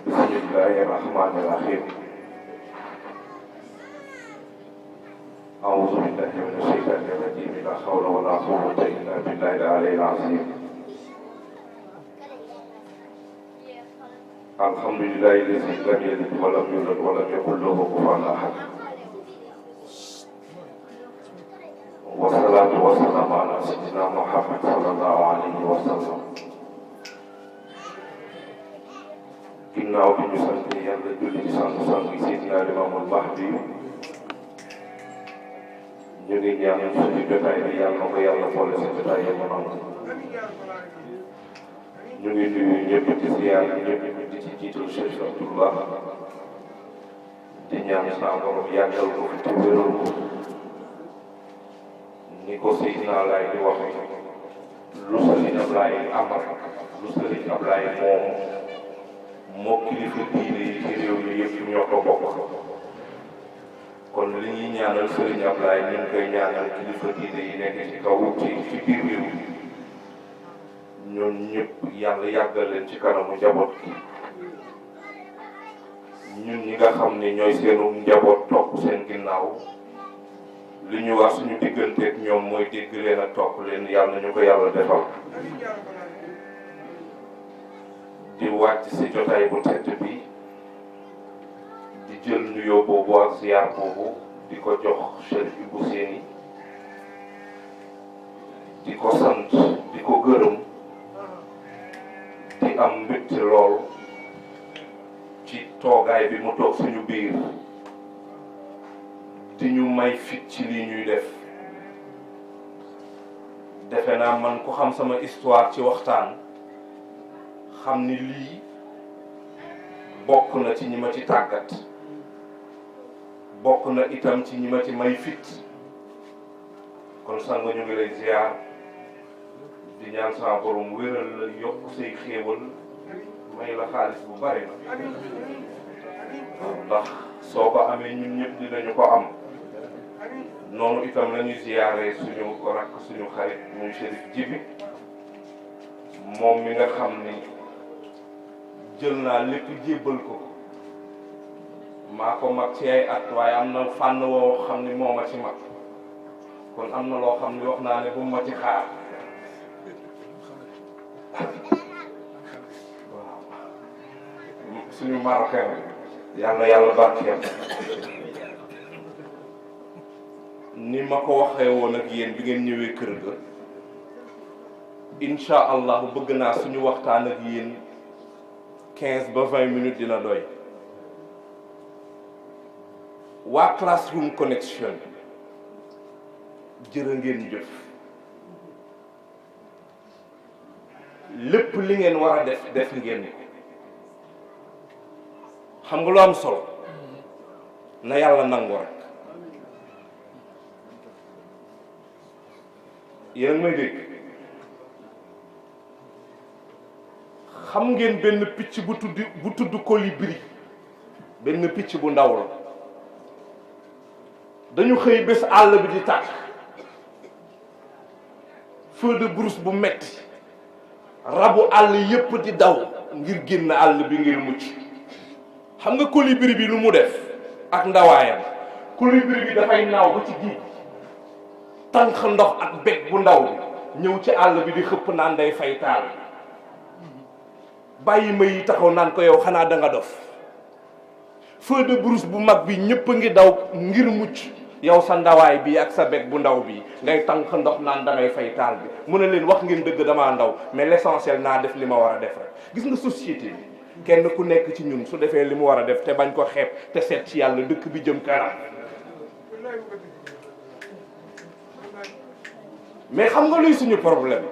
bismillahi rahmani rahim. أعوذ بالله من الشيطان الرجيم لا حول ولا قوة إلا بالله العلي العظيم. الحمد لله الذي لم يلد ولم يولد ولم يكن له كفوا أحد. والصلاة والسلام على سيدنا محمد صلى الله عليه وسلم. ginnaaw bi ñu sant yàlla julli ci sang Seydina Limaamul Mahdi ñu ngi ñaan suñu jotaay bi yàlla na ko yàlla boole sa jotaay yi mu nangu. ñu ngi nuyu ñëpp di ziyaar ñëpp di ci jiital Cheikh Abdullah di ñaan sa borom yàggal ko fi te wéral ko ni ko Seydina Laay di waxe lu Sëriñ Ablaye amal lu Sëriñ Ablaye moo kilifa diine yi ci réew mi yëpp ñoo ko bokk. kon li ñuy ñaanal Sëriñ Ablaye ñu ngi koy ñaanal kilifa diine yi nekk ci kaw ci biir réew mi ñoom ñëpp yàlla yàggal leen ci kanamu njaboot gi. ñun ñi nga xam ne ñooy seenu njaboot topp seen ginnaaw li ñu wax suñu digganteeg ñoom mooy dégg leen ak topp leen yàlla ñu ko yàlla defal. di wàcc si jotaay bu tedd bi di jël nuyoo boobu ak ziar boobu di ko jox Chérif Ibou Séni di ko sant di ko gërëm di am mbégte lool ci toogaay bi mu toog suñu biir di ñu may fit ci lii ñuy def. defe naa man ku xam sama histoire ci waxtaan xam ni lii bokk na ci ñi ma ci tàggat bokk na itam ci ñi ma ci may fit. kon sang ñu ngi lay ziar di ñaan sa borom wéral la yokk say xéewal may la xaalis bu bari na ndax soo ko amee ñun ñëpp dinañu ko am. noonu itam la ñuy ziyaare suñu rakk suñu xarit muy Chérif Djibi moom mi nga xam ni jël naa lépp jébbal ko maa ko mag ci ay at waaye am na fànn woo xam ni moo ma ci mag kon am na loo xam ni wax naa ne bu ma ci xaar waaw suñu marocain yàlla barkeel ni ma ko waxee woon ak yéen bi ngeen ñëwee kër ga incha allah bëgg naa suñu waxtaan ak yéen 15 ba 20 minutes dina doy. waa Classroom Connection jërë ngeen jëf lépp li ngeen war a def ngeen ko. xam nga lu am solo na yàlla nangu rek. yéen may dégg xam ngeen benn picc bu tudd colibri benn picc bu ndaw la dañu xëy bés àll bi di tàkk feu de brousse bu metti rabu àll yépp di daw ngir génn àll bi ngir mucc. xam nga colibri bi lu mu def ak ndawaayam colibri bi dafay naaw ba ci géej tànk ndox ak bég bu ndaw bi ñëw ci àll bi di xëpp naan day fay taal bàyyi ma yi taxaw naan ko yow xanaa da nga dof. feu de brousse bu mag bi ñëpp a ngi daw ngir mucc yow sa ndawaay bi ak sa bég bu ndaw bi ngay tànk ndox naan da ngay fay taal bi. mu ne leen wax ngeen dëgg damaa ndaw mais l'essentiel naa def li ma war a def rek. gis nga société bi kenn ku nekk ci ñun su defee li mu war a def te bañ ko xeeb te seet ci yàlla dëkk bi jëm kanam. mais xam nga luy suñu problème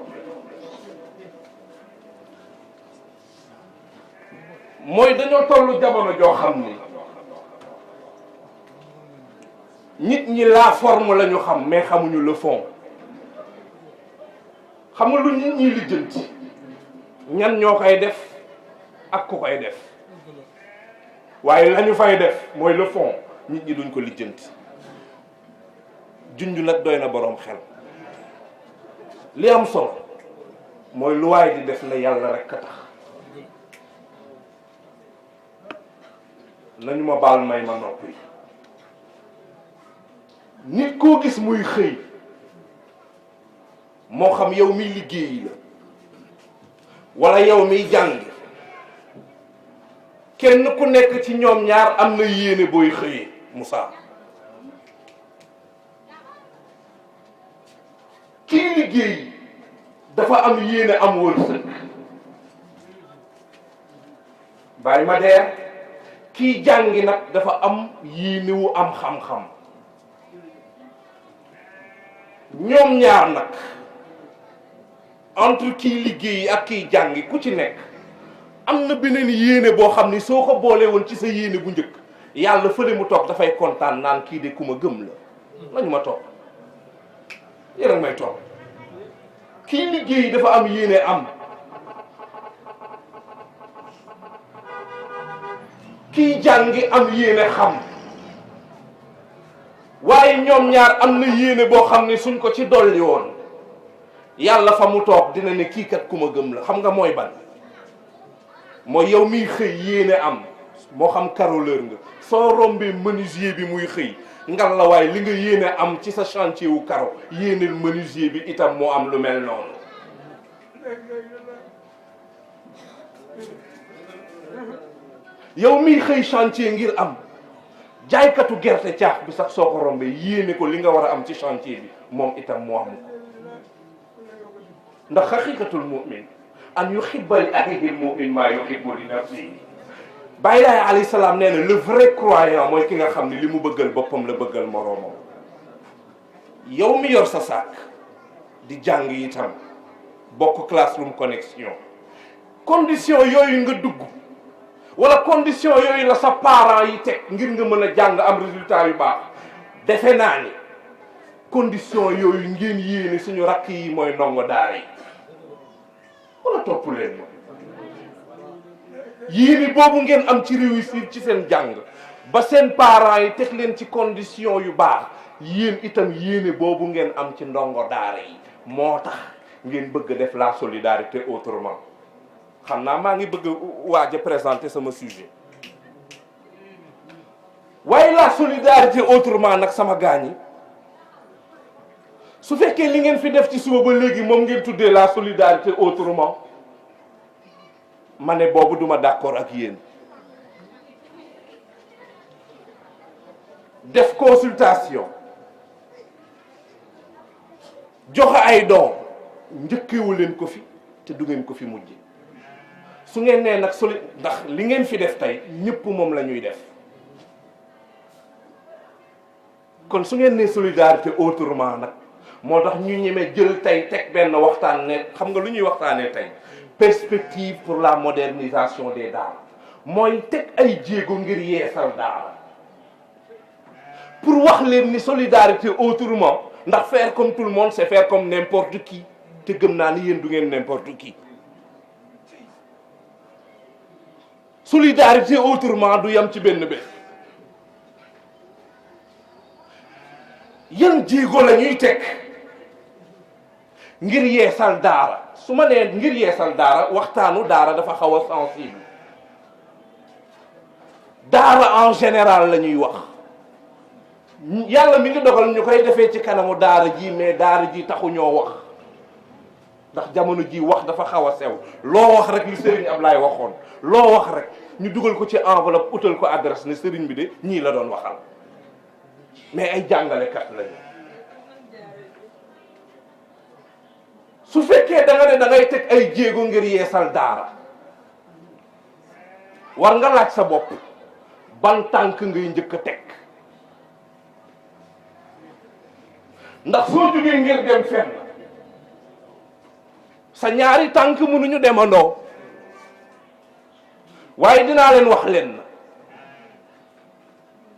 mooy dañoo tollu jamono joo xam ni nit ñi la forme la ñu xam mais xamuñu le fond. xam nga lu nit ñi lijjanti ñan ñoo koy def ak ku koy def waaye la ñu fay def mooy le fond nit ñi duñ ko lijjanti. junj nag doy na boroom xel. li am solo mooy lu waay di def na yàlla rek a tax nañu ma baal may ma noppi. nit koo gis muy xëy moo xam yow miy liggéeyi la wala yow miy jàng, kenn ku nekk ci ñoom ñaar am na yéene booy xëyee. Moussa, kii liggéey dafa am yéene am wërsëg. bàyyi ma deer kii jàngi nag dafa am yéene wu am xam-xam. ñoom ñaar nag entre kii liggéey ak kii jàngi ku ci nekk am na beneen yéene boo xam ni soo ko boolee woon ci sa yéene bu njëkk yàlla fële mu toog dafay kontaan naan kii de ku ma gëm la. nañu ma toog yéen a may toog. kii liggéey dafa am yéene am, kii jàngi am yéene xam. waaye ñoom ñaar am na yéene boo xam ne suñ ko ci dolli woon yàlla fa mu toog dina ne kii kat ku ma gëm la. xam nga mooy ban? mooy yow miy xëy yéene am, moo xam carreleur nga, soo rombee menuisier bi muy xëy ngal la waaye li nga yéene am ci sa chantier wu karo yéeneel menuisier bi itam moo am lu mel noonu. yow miy xëy chantier ngir am, jaaykatu gerte caaf bi sax soo ko rombee yéene ko li nga war a am ci chantier bi moom itam moo am ko. ndax xaqiqatul mu'min an yuhibba li axiihi al-mu'min maa yuhibbu li nafsihi. Baye Laye alayhi salaam nee na le vrai croyant mooy ki nga xam ne li mu bëggal boppam la bëggal moroomam. yow mi yor sa saak di jàng itam bokk classroom connexion, condition yooyu nga dugg wala condition yooyu la sa parents yi teg ngir nga mën a jàng am résultat yu baax, defe naa ni condition yooyu ngeen yéene suñu rakk yi mooy ndongo daara yi. wala topp leen ma yéene boobu ngeen am ci réussir ci seen jàng ba seen parents yi teg leen ci condition yu baax, yéen itam yéene boobu ngeen am ci ndongo daara yi moo tax ngeen bëgg def la solidarité autrement. xam naa maa ngi bëgg waaj a présenter sama sujet, waaye la solidarité autrement nag sama gaañ yi su fekkee li ngeen fi def ci suba ba léegi moom ngeen tuddee la solidarité autrement, ma ne boobu duma d'accord ak yéen. def consultation, joxe ay don njëkkewu leen ko fi te du ngeen ko fi mujj. su ngeen nee nag ndax li ngeen fi def tey ñëpp moom la ñuy def, kon su ngeen nee solidarité autrement nag moo tax ñu ñemee jël tey teg benn waxtaan ne xam nga lu ñuy waxtaanee tey perspective pour la modernisation des daara, mooy teg ay jéego ngir yeesal daara pour wax leen ni solidarité autrement ndax faire comme tout le monde c'est faire comme n'importe qui, te gëm naa ni yéen du ngeen n'importe qui. solidarité autrement du yam ci benn bés. yan jéego la ñuy teg ngir yeesal daara. su ma nee ngir yeesal daara waxtaanu daara dafa xaw a sensible, daara en général la ñuy wax. yàlla mi ngi dogal ñu koy defee ci kanamu daara ji, mais daara ji taxu ñoo wax ndax jamono ji wax dafa xaw a sew. loo wax rek li Serigne Ablaye waxoon, loo wax rek ñu dugal ko ci enveloppe utal ko adresse ne Serigne bi de ñii la doon waxal, mais ay jàngalekat lañu. su fekkee da nga ne da ngay teg ay jéego ngir yeesal daara, war nga laaj sa bopp ban tànk ngay njëkk a teg. ndax soo jógee ngir dem fenn sa ñaari tànk mënuñu demandoo. waaye dinaa leen wax leen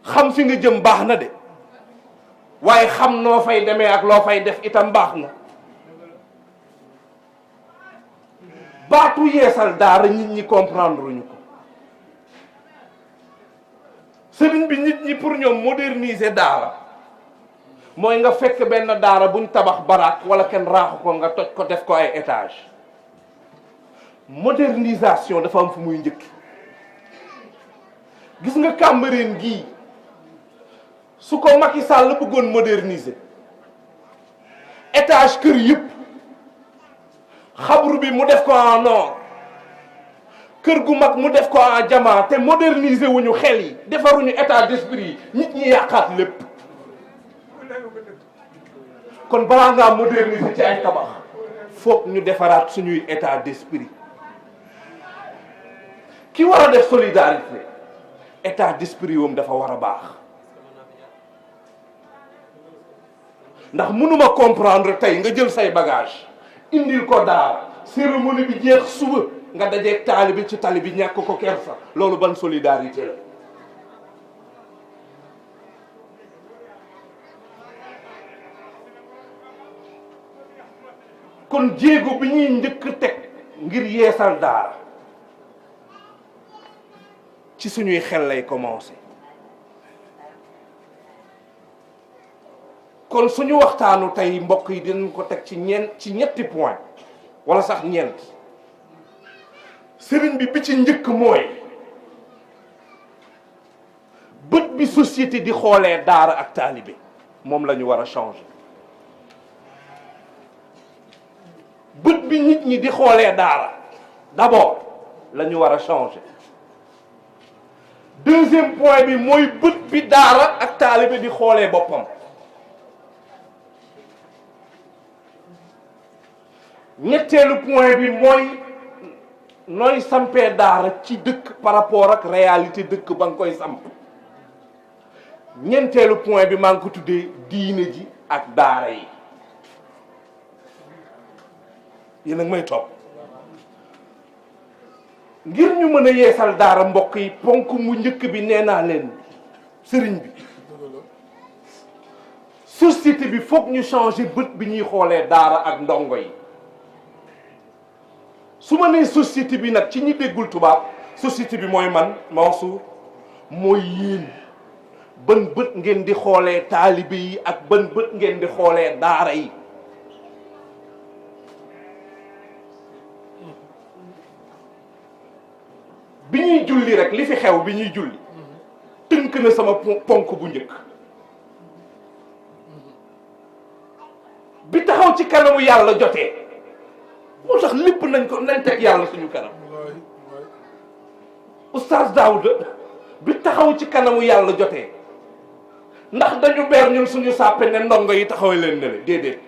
xam fi nga jëm baax na de, waaye xam noo fay demee ak loo fay def itam baax na. baatu yeesal daara nit ñi comprendre ñu ko. sëriñ bi nit ñi pour ñoom moderniser daara mooy nga fekk benn daara buñ tabax baraak wala kenn raaxu ko nga toj ko def ko ay étage. modernisation dafa am fu muy njëkk. gis nga Cambérène gii su ko Macky Sall bëggoon moderniser étage kër yëpp xabru bi mu def ko en or kër gu mag mu def ko en diamant te moderniser wuñu xel yi defaruñu état d'esprit yi nit ñi yàqaat lépp. kon balaa ngaa moderniser ci ay tabax foog ñu defaraat suñuy état d'esprit. ki war a def solidarité état d'esprit wam dafa war a baax ndax mënuma comprendre tey nga jël say bagage indil ko daara cérémonie bi jeex suba nga dajeeg taali bi ci tali bi ñàkk ko kersa loolu ban solidarité la. kon jéego bi ñuy njëkk teg ngir yeesal daara ci suñuy xel lay commencé. kon suñu waxtaanu tey mbokk yi dinañ ko teg ci ñetti point wala sax ñeent. sëriñ bi ci njëkk mooy bët bi société di xoolee daara ak taalibe moom la ñu war a changer. bët bi nit ñi di xoolee daara d'abord la ñu war a changer. deuxième point bi mooy bët bi daara ak taalibe di xoolee boppam. ñetteelu point bi mooy nooy sampee daara ci dëkk par rapport ak réalité dëkk ba nga koy samp. ñeenteelu point bi maa ngi ko tuddee diine ji ak daara yi. yéen a ngi may topp ngir ñu mën a yeesal daara mbokk yi ponk mu njëkk bi nee naa leen sëriñ bi société bi foog ñu changer bët bi ñuy xoolee daara ak ndongo yi. su ma nee société bi nag ci ñi déggul tubaab société bi mooy man Mansour mooy yéen ban bët ngeen di xoolee taalibe yi ak ban bët ngeen di xoolee daara yi. bi ñuy julli rek li fi xew bi ñuy julli tënk na sama ponk bu njëkk bi taxaw ci kanamu yàlla jotee moo tax lépp nañ teg yàlla suñu kanam. oustaz Daouda bi taxaw ci kanamu yàlla jotee ndax dañu beer ñun suñu sàppe ne ndongo yi taxawee leen ne le déedéet.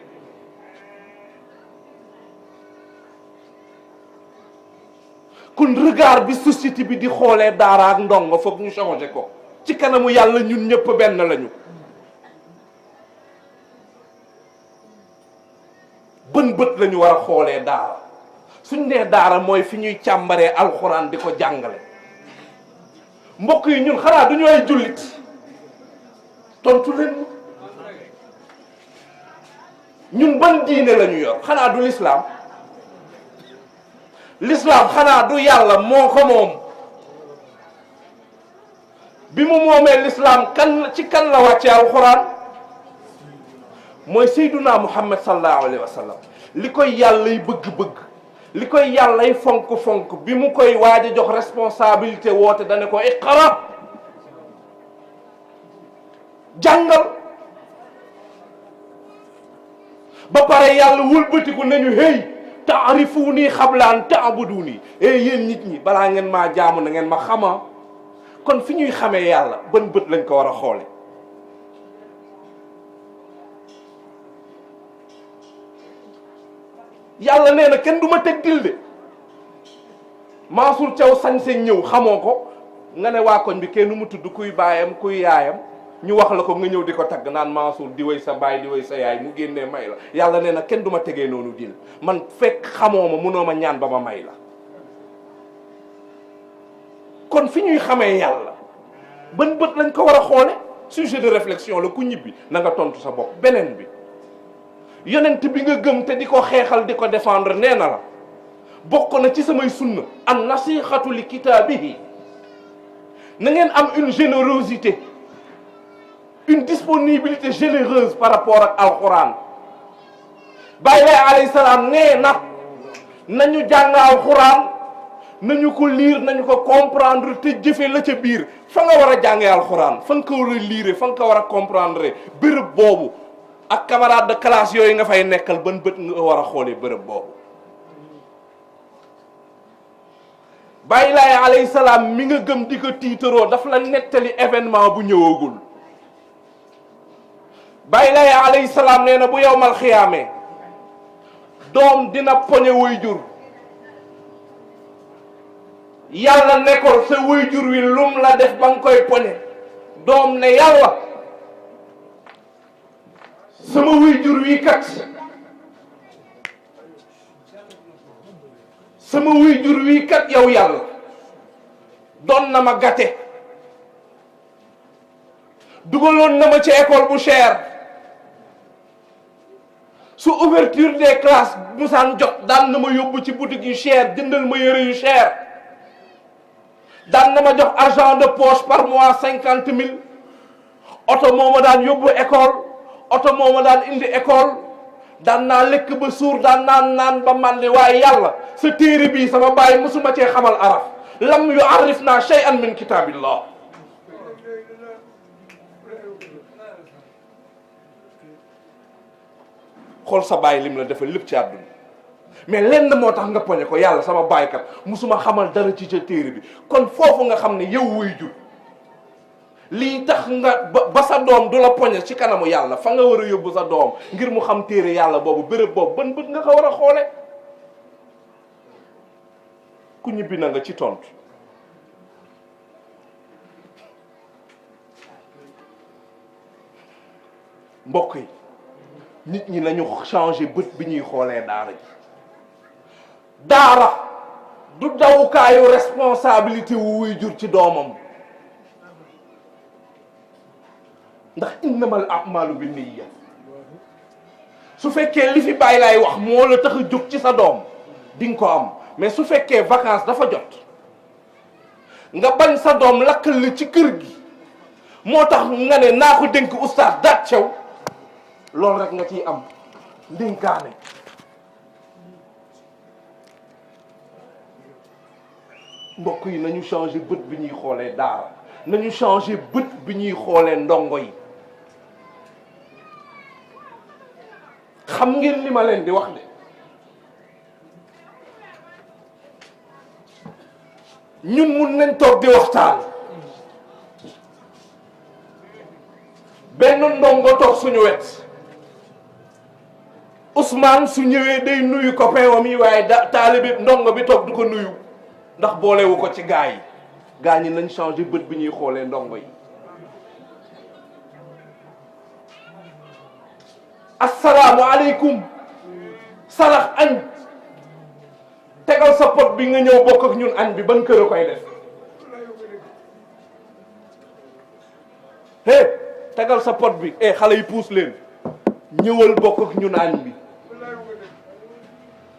kon regard bi société bi di xoolee daara ak ndongo foog ñu changer ko ci kanamu yàlla ñun ñëpp benn lañu. bën bët lañu war a xoolee daara suñ nee daara mooy fi ñuy càmbaree alxuraan di ko jàngale. mbokk yi ñun xanaa du ñu ay jullit tontu leen ñun ban diine lañu yor xanaa du l'islam. l'islam xanaa du yàlla moo ko moom bi mu moomee l'islam kan la wàcce alxuraan mooy Seyduna Muhammad sallallahu alayhi wa sallam li koy yàllay bëgg-bëgg li koy yàllay fonk-fonk bi mu koy waaj a jox responsabilité woote dane ko iqra jàngal ba pare yàlla wëlbatiku nañu hey taarifuuni qabla an ta'buduuni yéen nit ñi balaa ngeen maa jaamu na ngeen ma xama kon fi ñuy xamee yàlla ban bët lañ ko war a xoole. yàlla nee na kenn du ma teg dil de Mansour Thiaw sañse ñëw xamoo ko nga ne waa koñ bi kenn mu tudd kuy baayam kuy yaayam ñu wax la ko nga ñëw di ko tagg naan Mansour di way sa baay di way sa yaay mu génnee may la yàlla nee na kenn du ma tegee noonu dil man fekk xamoo ma mënoo ma ñaan ba ma may la. kon fi ñuy xamee yàlla ban bët lañ ko war a xoole sujet de réflexion la ku ñibbi na nga tontu sa bopp. beneen bi yonent bi nga gëm te di ko xeexal di ko défendre nee na la bokk na ci samay sunna an nasihatu li kitaabihi na ngeen am une générosité une disponibilité généreuse par rapport ak alquran. Baye Laye alayhi salaam nee na nañu jàng alquran nañu ko lire nañu ko comprendre te jëfe la ca biir fa nga war a jàngee alxuraan fa nga ko war a lire fa nga ko war a comprendre bërëb boobu ak camarade de classe yooyu nga fay nekkal ban bët nga war a xoolee bërëb boobu. Baay Laay alayhi salaam mi nga gëm di ko tiitaroo daf la nettali événement bu ñëwagul. Baay Laay alayhi salaam nee na bu yowmal xiyaamee doom dina poñe waajur yàlla ne ko sa waajur wi lum la def ba nga koy poñe doom ne yàlla sama waajur wi kat sama waajur wi kat yow yàlla doon na ma gàtte dugaloon na ma ci école bu cher su ouverture des classes musaan jot daan na ma yóbbu ci boutique yu cher jëndal ma yëre yu cher daan na ma jox argent de poche par mois 50 000 oto moo ma daan yóbbu école oto moo ma daan indi école daan naa lekk ba suur daan naan ba màndi waaye yàlla sa téere bii sama bàyyi musuma cee xamal araf lam yu arif naa shay'an min kitaabillah xool sa bàyyi lim la defal lépp ci àdduna mais lenn moo tax nga poñe ko yàlla sama bàyyikat musuma xamal dara ci ca téere bi kon foofu nga xam ne yow wuy jur lii tax nga ba sa doom du la poñe ci kanamu yàlla fa nga war a yóbbu sa doom ngir mu xam téere yàlla boobu béréb boobu ban bët nga ko war a xoole ku ñibbi na nga ci tontu mbokk yi nit ñi nañu changé bët bi ñuy xoolee daara ji daara du dawukaayu responsabilité wu wuy jur ci doomam ndax innamal a'malu binniya su fekkee li fi Baay Laay wax moo la tax a jóg ci sa doom di nga ko am mais su fekkee vacances dafa jot nga bañ sa doom lakkal la ci kër gi moo tax nga ne naa ko dénk oustaz daat cew loolu rek nga ciy am ndénkaane mbokk yi nañu changé bët bi ñuy xoolee daara nañu changé bët bi ñuy xoolee ndongo yi xam ngeen li ma leen di wax de ñun mun nañ toog di waxtaan benn ndongo toog suñu wet Ousmane su ñëwee day nuyu copain wam yi waaye taalibe ndongo bi toog du ko nuyu ndax boolewu ko ci gaa ñi nañ changé bët bi ñuy xoolee ndongo yi assalaamu aleykum salax añ tegal sa pot bi nga ñëw bokk ak ñun añ bi ban kër a koy def tegal sa pot bi xale yi puus leen ñëwal bokk ak ñun añ bi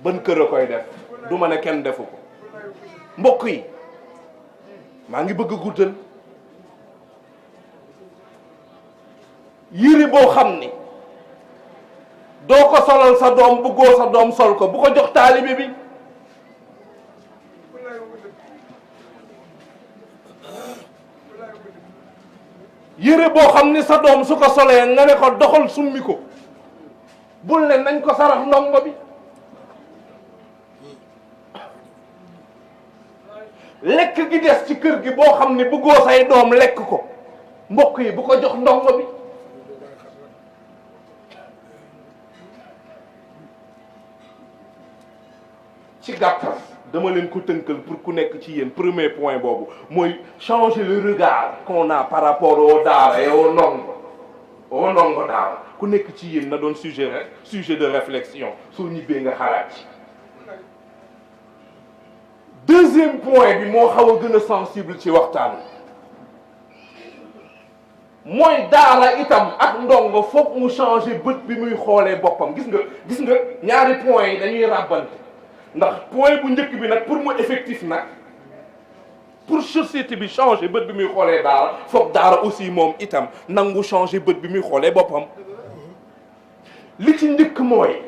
ban kër a koy def du ma ne kenn defu ko mbokk yi maa ngi bëgg a guddal yére boo xam ni doo ko solal sa doom bëggoo sa doom sol ko bu ko jox taalibe bi yére boo xam ni sa doom su ko solee nga ne ko doxal summi ko bul ne nañ ko sarax ndongo bi lekk gi des ci kër gi boo xam ni bëggoo say doom lekk ko mbokk yi bu ko jox ndongo bi ci gàttal dama leen ko tënkal pour ku nekk ci yéen premier point boobu mooy changer le regard qu'on a par rapport au daara et au ndongo daara ku nekk ci yéen na doon sujet de réflexion soo ñibbee nga xalaat ci deuxième point bi moo xaw a gën a sensible ci waxtaan mooy daara itam ak ndongo foog mu changer bët bi muy xoolee boppam gis nga ñaari points yi dañuy ràbbante ndax point bu njëkk bi nag pour mu effectif nag pour société bi changer bët bi muy xoolee daara foog daara aussi moom itam nangu changer bët bi muy xoolee boppam li ci njëkk mooy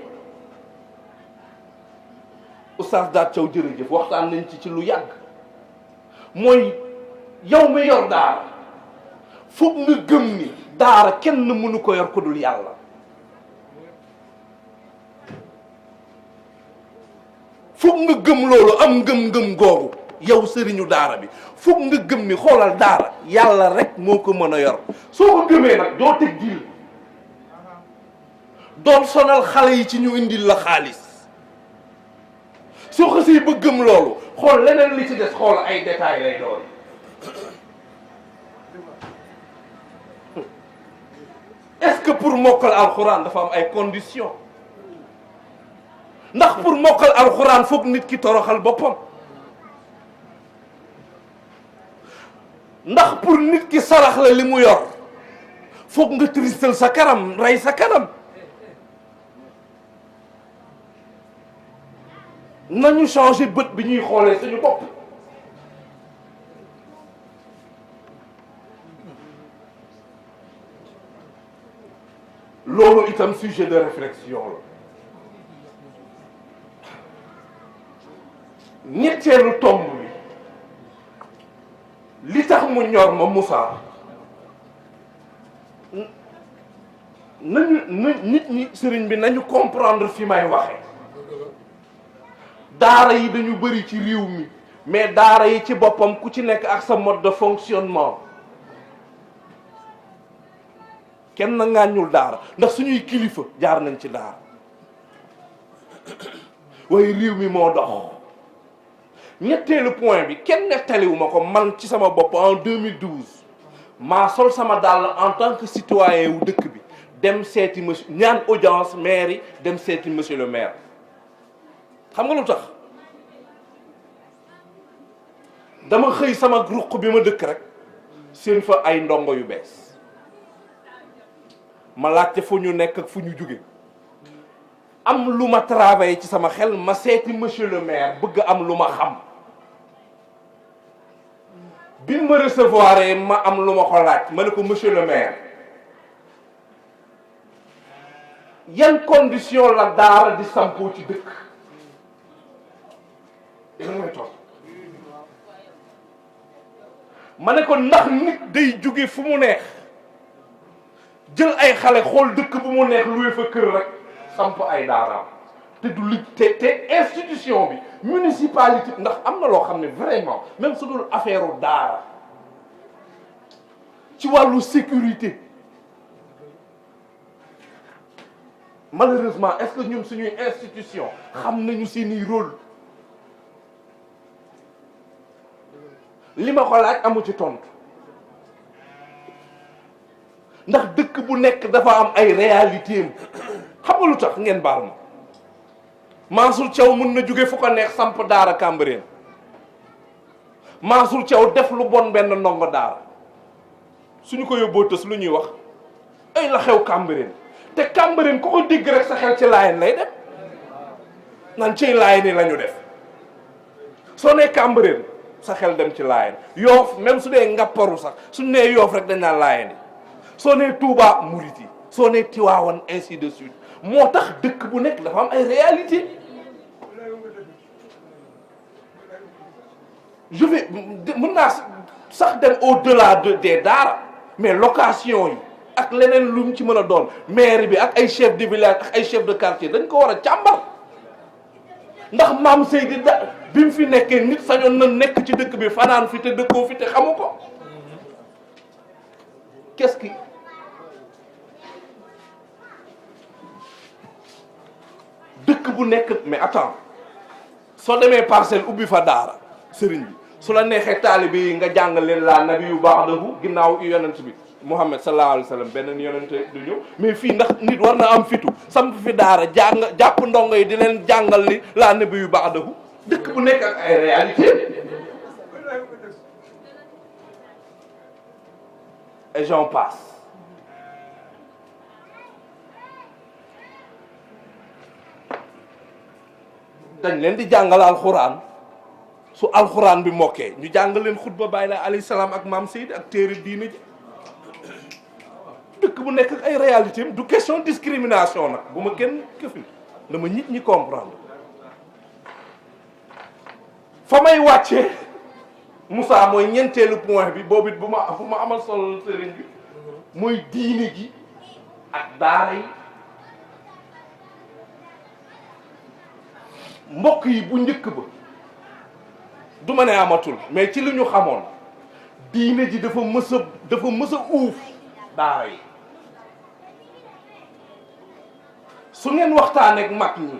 Oustaz Daat Thiaw jërëjëf waxtaan nañ ci lu yàgg mooy yow mi yor daara foog nga gëm ni daara kenn mënu ko yor ko dul yàlla. foog nga gëm loolu am ngëm-ngëm googu yow sëriñu daara bi foog nga gëm ni xoolal daara yàlla rek moo ko mën a yor soo ko gëmee nag doo teg diil doon sonal xale yi ci ñu indil la xaalis soo xasee ba gëm loolu xool leneen li ci des xool ay détails lay doon. est-ce que pour mokkal alxuraan dafa am ay conditions ndax pour mokkal alxuraan foog nit ki toroxal boppam ndax pour nit ki sarax la li mu yor foog nga tristal sa kanam rey sa kanam. nañu changé bët bi ñuy xoolee suñu bopp. loolu itam sujet de réflexion la. ñetteelu tomb bi li tax mu ñor ma Moussa nañu nit ñi sëriñ bi nañu comprendre fi may waxe daara yi dañu bëri ci réew mi mais daara yi ci boppam ku ci nekk ak sa mode de fonctionnement kenn na ngàññul daara ndax suñuy kilifa jaar nañ ci daara waaye réew mi moo dox. ñetteelu point bi kenn nettaliwuma ko man ci sama bopp en 2012 maa sol sama dàll en tant que citoyen wu dëkk bi dem seeti monsieur ñaan audience maire yi dem seeti monsieur le maire xam nga lu tax dama xëy sama ruq bi ma dëkk rek seen fa ay ndongo yu bees ma laajte fu ñu nekk ak fu ñu jóge am lu ma travaillé ci sama xel ma seeti monsieur le maire bëgg am lu ma xam bi ma recevoir ma am lu ma ko laaj ma ne ko monsieur le maire yan condition la daara di sampoo ci dëkk ma ne ko ndax nit day jóge fu mu neex jël ay xale xool dëkk bu mu neex luy fa kër rek samp ay daaraam te du li te institution bi municipalité ndax am na loo xam ne vraiment même su dul affaire u daara ci wàllu sécurité malheureusement est-ce que ñun suñuy institution xam nañu seeni rôle li ma ko laaj amu ci tontu ndax dëkk bu nekk dafa am ay réalité am xam nga lu tax ngeen baal ma Mansour Thiaw mën na jóge fu ko neex samp daara Cambérène Mansour Thiaw def lu bon benn ndongo daara suñu ko yóbboo tës lu ñuy wax ay la xew Cambérène te Cambérène ku ko dégg rek sa xel ci Laayeen lay dem naan ciy Laayeen ni la ñu def soo nee Cambérène sa xel dem ci Laayeen Yoof même su dee ngapparu sax suñu nee Yoof rek dañ naan Laayeen soo nee Touba Murit yi soo nee Tiwaawan ainsi de suite moo tax dëkk bu nekk dafa am ay réalité je vais mën naa sax dem au-delà des daara mais location yi ak leneen lu mu ci mën a doon maire bi ak ay chef de village ak ay chef de quartier dañ ko war a càmbar ndax maam Seydi da bi mu fi nekkee nit sañoon na nekk ci dëkk bi fanaan fi te dëkkoo fi te xamu ko qu'est-ce qui dëkk bu nekk mais attends soo demee Parcelles ubbi fa daara sëriñ bi su la neexee taalibe yi nga jàngal leen laa nabi yu ba'dahu ginnaaw yonent bi Muhammad sallallahu alayhi wa sallam beneen yonent du ñëw mais fii ndax nit war na am fitu samp fi daara jàpp ndongo yi di leen jàngal li laa nabi yu ba'dahu dëkk bu nekk ak ay réalité et j'en passe. dañ leen di jàngal alxuraan su alxuraan bi mokkee ñu jàngal leen xutba Baay Laay alayhi salaam ak maam Seydi ak téere diine ji dëkk bu nekk ak ay réalité du question discrimination nag bu ma kenn këfin dama nit ñi comprendre fa may wàccee Moussa mooy ñeenteelu point bi boobu it bu ma amal solo sëriñ bi mooy diine gi ak daara yi. mbokk yi bu njëkk ba du ma ne amatul mais ci li ñu xamoon diine ji dafa mës a uuf daara yi. su ngeen waxtaanee ak mag ñi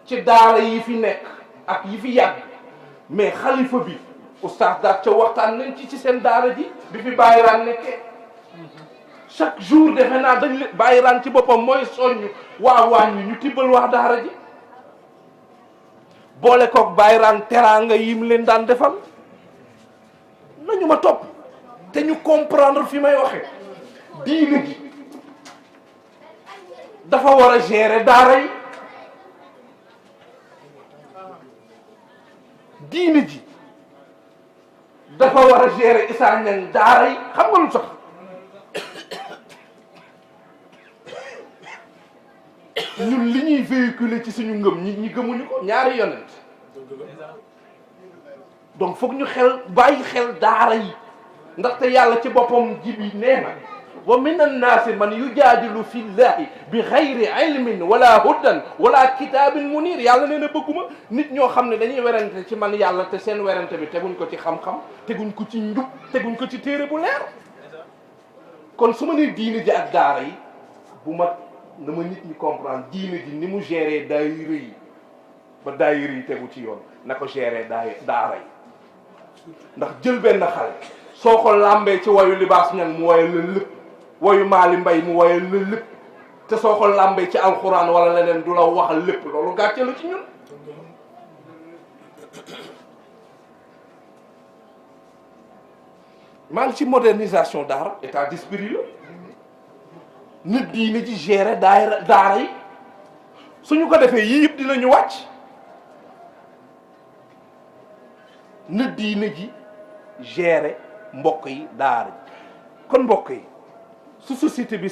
ci daara yi fi nekk ak yi fi yàgg mais xalifa bi oustaz daal ca waxtaan nañ ci seen daara ji bi fi bàyyiraan nekkee chaque jour defe naa dañ leen bàyyiraan ci boppam mooy soññ waa waañ wi ñu tibbal waa daara ji boole koog bàyyiraan teraanga yim leen daan defal nañu ma topp te ñu comprendre fi may waxe diine gi dafa war a gérer daara yi diine ji dafa war a gérer Issa Niang daara yi xam nga lu sax ñun li ñuy véhiculer ci suñu ngëm ñi gëmuñu ko ñaari yonent donc foog ñu bàyyi xel daara yi ndaxte yàlla ci boppam jibi nee na wa min annaasi man yujaadilu fi llahi bi xayri ilmin wala hudan wala kitaabin munir yàlla nee na bëgguma nit ñoo xam ne dañuy werante ci man yàlla te seen werante bi teguñ ko ci xam-xam teguñ ko ci njub teguñ ko ci téere bu leer kon su ma nee diine ji ak daara yi bu ma na ma nit ñi comprendre diine ji ni mu géré daayira yi ba daayira yi tegu ci yoon na ko géré daara yi ndax jël benn xale soo ko làmbee ci wayu libaas ñan mu wayal la lépp wayu maali mbay mu wayal la lépp te soo ko làmbee ci alxuraan wala leneen du la waxal lépp loolu gàcce la ci ñun maa ngi ci modernisation daara état d'esprit la nit diine ji gérer daara yi suñu ko defee yii yëpp dinañu wàcc nit diine ji gérer mbokk yi daara ji kon mbokk yi su société bi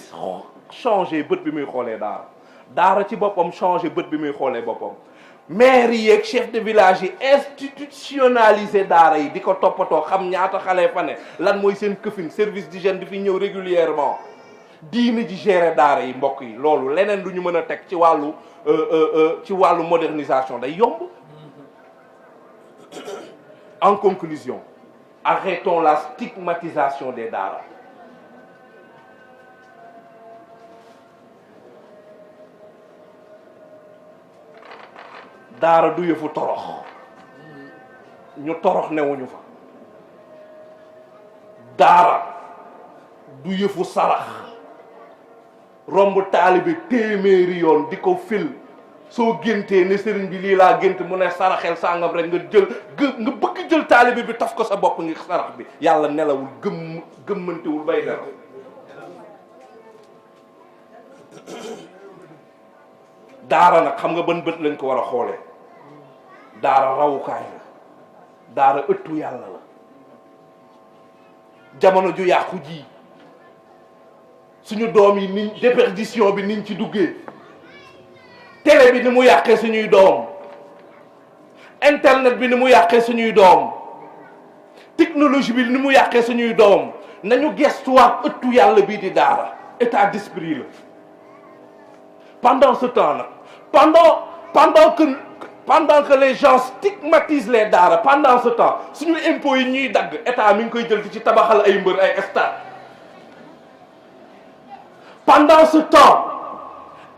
changé bët bi muy xoolee daara ci boppam changé bët bi muy xoolee boppam maire yi ak chef de village yi institutionnalisé daara yi di ko toppatoo xam ñaata xale fa ne lan mooy seen këfin service d'hygiène di fi ñëw régulièrement diine ji gérer daara yi mbokk yi loolu leneen lu ñu mën a teg ci wàllu modernisation day yomb. En conclusion, arrêtons la stigmatisation des daara. Daara du yëfu torox ñu torox newuñu fa. Daara du yëfu sarax romb taalibe téeméeri yoon di ko fil soo géntee ne sëriñ bi lii laa gént mu ne saraxel sàngam rek nga bëgg jël taalibe bi taf ko sa bopp ngir sarax bi yàlla nelawul gëmmantewul bay nelaw. daara nag xam nga ban bët lañ ko war a xoolee daara rawukaay la daara ëttu yàlla la jamono ju yàqu ji suñu doom yi niñ déperdition bi niñ ci duggee télé bi ni mu yàqee suñuy doom internet bi ni mu yàqee suñuy doom technologie bi ni mu yàqee suñuy doom nañu gestuwaat ëttu yàlla bii di daara état d'esprit la. Pendant ce temps nag pendant que les gens stigmatisent les daara pendant ce temps suñu impôts yi ñuy dagg état mi ngi koy jël ci tabaxal ay mbër ay stade. Pendant ce temps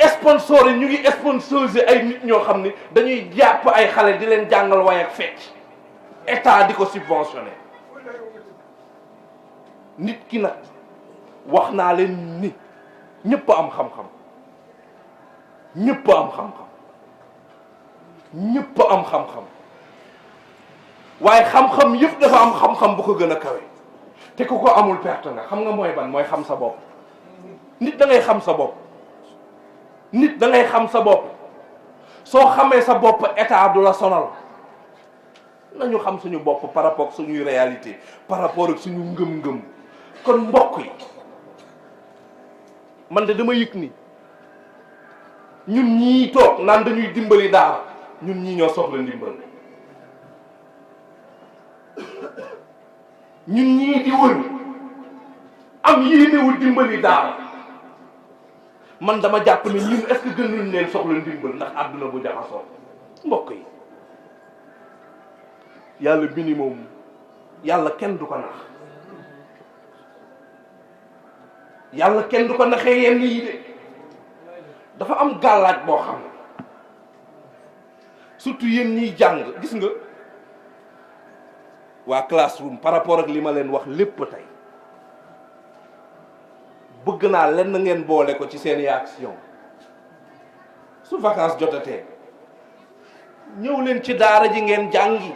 sponsors yi ñu ngi sponsoriser ay nit ñoo xam ni dañuy jàpp ay xale di leen jàngal way ak fecc état di ko subventionné. Nit ki nag wax naa leen ni ñëpp am xam-xam ñëpp am xam-xam ñëpp am xam-xam waaye xam-xam yëpp dafa am xam-xam bu ko gën a kawe te ku ko amul perte nga xam nga mooy ban mooy xam sa bopp. nit da ngay xam sa bopp nit da ngay xam sa bopp soo xamee sa bopp état du la sonal nañu xam suñu bopp par rapport ak suñuy réalité par rapport ak suñu ngëm-ngëm kon mbokk yi man de dama yëg ni ñun ñii toog naan dañuy dimbali daara ñun ñii ñoo soxla ndimbal ñun ñii di wër am yéenewul dimbali daara man dama jàpp ne ñun est-ce que gënuñ leen soxla ndimbal ndax àdduna bu jaxasoo mbokk yi yàlla minimum yàlla kenn du ko nax yàlla kenn du ko naxee yenn yi de dafa am gàllaaj boo xam ne surtout yéen ñiy jàng gis nga waa classroom par rapport ak li ma leen wax lépp tey bëgg naa lenn ngeen boole ko ci seen action su vacances jotatee ñëw leen ci daara ji ngeen jàngi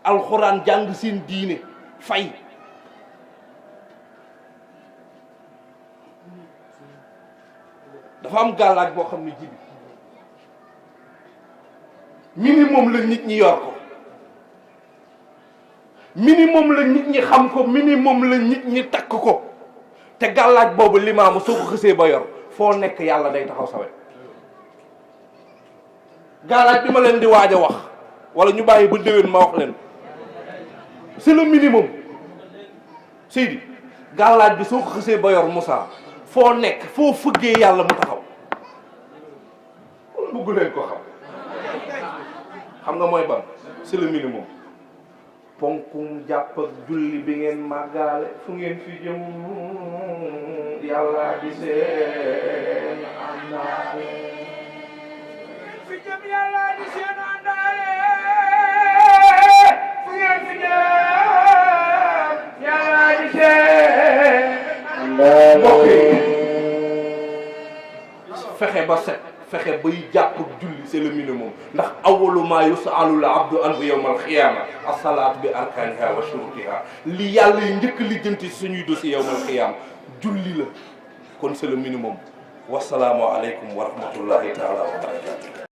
alxuraan jàng seen diine fay dafa am gàllaaj boo xam ne jibi minimum la nit ñi yor ko minimum la nit ñi xam ko minimum la nit ñi takk ko te gàllaaj boobu limaamu soo ko xësee ba yor foo nekk yàlla day taxaw sawe gàllaaj bi ma leen di waaj a wax wala ñu bàyyi ba déwén ma wax leen c'est le minimum Seydi gàllaaj bi soo ko xësee ba yor Moussa foo nekk foo fëggee yàlla mu taxaw bëgg leen ko xam nga mooy ban c'est le minimum ponkum jàpp ak julli bi ngeen màggaale fu ngeen fi jëm yàlla di seen àndaale fi jëm yàlla di seen àndaale fu ngeen fi jëm yàlla di seen àndaale fexe ba set fexe bay jàpp ak julli c'est le minimum ndax awwalu maa yus'alu al abdu anhu yawm al qiyaama as-salaatu bi arkaaniha wa shurutiha li yàlla yi njëkk li jënti suñuy dossier yawm al qiyaama julli la kon c'est le minimum wasalaamu aleykum wa rahmatullahi taala wa barakatuh